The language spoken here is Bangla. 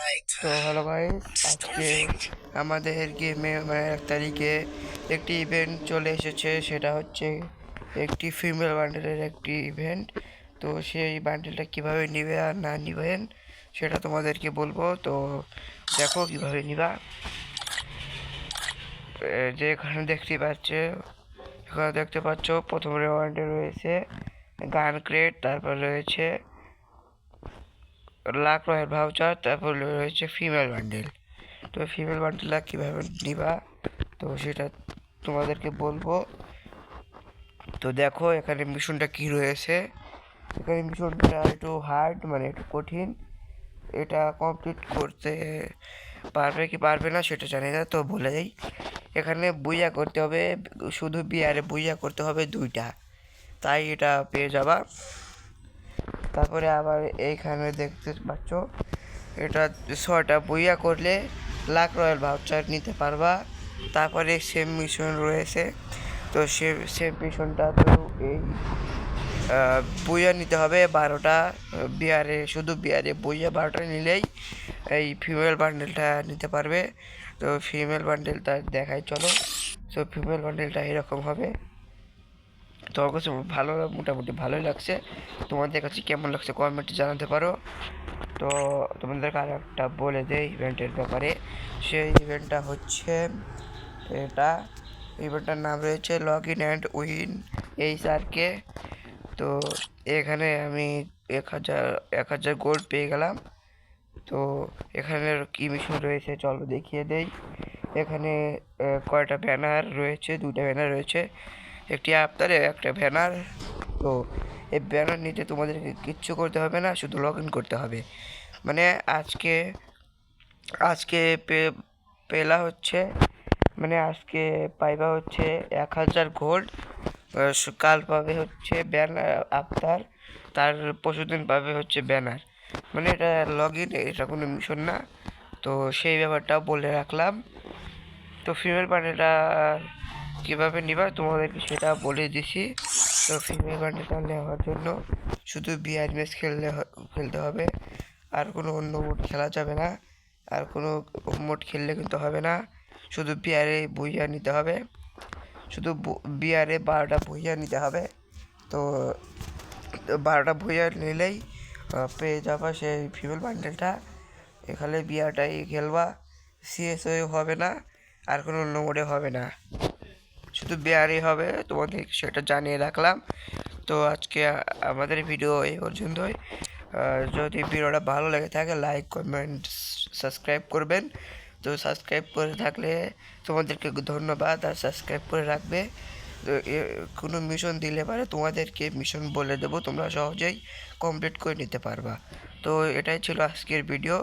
তো হ্যালো গাইস, আজকে আমাদের গেমে মানে 1 তারিখে একটি ইভেন্ট চলে এসেছে। সেটা হচ্ছে একটি ফিমেল বান্ডেলের একটি ইভেন্ট। তো সেই বান্ডেলটা কিভাবে নিবে আর না নিবেন সেটা তোমাদেরকে বলবো। তো দেখো কিভাবে নিবা। যে এখানে দেখতে পাচ্ছ প্রথম রেওয়ার্ডে রয়েছে গান ক্রেট, তারপর রয়েছে লাখ রয়ের ভাউচার, তারপর রয়েছে ফিমেল বান্ডেল। তো ফিমেল বান্ডেলটা কীভাবে নিবা তো সেটা তোমাদেরকে বলবো। তো দেখো এখানে মিশনটা কি রয়েছে। এখানে মিশনটা একটু হার্ড, মানে একটু কঠিন। এটা কমপ্লিট করতে পারবে কি পারবে না সেটা জানি না, তো বলে যাই। এখানে বুইয়া করতে হবে, শুধু বিয়ারে বুইয়া করতে হবে 2টা, তাই এটা পেয়ে যাবা। তারপরে আবার এইখানে দেখতে পাচ্ছ এটা 6টা বুইয়া করলে লাখ রয়্যাল ভাউচার নিতে পারবা। তারপরে সেম মিশন রয়েছে, তো সেম মিশনটা তো এই বুইয়া নিতে হবে 12টা বিয়ারে, শুধু বিয়ারে বুইয়া 12টা নিলেই এই ফিমেল বান্ডেলটা নিতে পারবে। তো ফিমেল বান্ডেলটা দেখাই চলো। তো ফিমেল বান্ডেলটা এরকম হবে। তো আমার কাছে মোটামুটি ভালোই লাগছে। তোমাদের কাছে কেমন লাগছে কমেন্টে জানাতে পারো। তো তোমাদেরকে আর একটা বলে দেই ইভেন্টের ব্যাপারে। সেই ইভেন্টটা হচ্ছে এটা, ইভেন্টটার নাম রয়েছে লগ ইন অ্যান্ড উইন এইচআরকে। তো এখানে আমি 1000 গোল্ড পেয়ে গেলাম। তো এখানে কি মিশন রয়েছে চলো দেখিয়ে দেই। এখানে কয়টা ব্যানার রয়েছে, 2টা ব্যানার রয়েছে, একটি আফতারে একটা ব্যানার। তো এই ব্যানার নিতে তোমাদেরকে কিচ্ছু করতে হবে না, শুধু লগ ইন করতে হবে। মানে আজকে আজকে পেলা হচ্ছে, মানে আজকে পাইবা হচ্ছে 1000 গোল্ড, কাল পাবে হচ্ছে ব্যানার আফতার, তার পরশুদিন পাবে হচ্ছে ব্যানার। মানে এটা লগ ইন, এটা কোনো মিশন না। তো সেই ব্যাপারটাও বলে রাখলাম। তো ফিমেল বান্ডেলটা কীভাবে নিবা তোমাদেরকে সেটা বলে দিছি। তো ফিমেল বান্ডেলটা নেওয়ার জন্য শুধু বিআর ম্যাচ খেলতে হবে, আর কোনো অন্য মোড খেলা যাবে না। আর কোনো মোড খেললে কিন্তু হবে না, শুধু বিআরে বইয়া নিতে হবে, শুধু বিআরে 12টা বইয়া নিতে হবে। তো 12টা বইয়া নিলেই পেয়ে যাবা সেই ফিমেল বান্ডেলটা। এখানে বিয়ারটাই খেলবা, সিএসও হবে না, আর কোনো অন্য মোডে হবে না, শুধু বিয়ারই হবে। তোমাদের সেটা জানিয়ে রাখলাম। তো আজকে আমাদের ভিডিও এই পর্যন্তই। যদি ভিডিওটা ভালো লেগে থাকে লাইক কমেন্ট সাবস্ক্রাইব করবেন। তো সাবস্ক্রাইব করে থাকলে তোমাদেরকে ধন্যবাদ, আর সাবস্ক্রাইব করে রাখবে। তো কোনো মিশন দিলে পারে তোমাদেরকে মিশন বলে দেবো, তোমরা সহজেই কমপ্লিট করে নিতে পারবা। তো এটাই ছিল আজকের ভিডিও।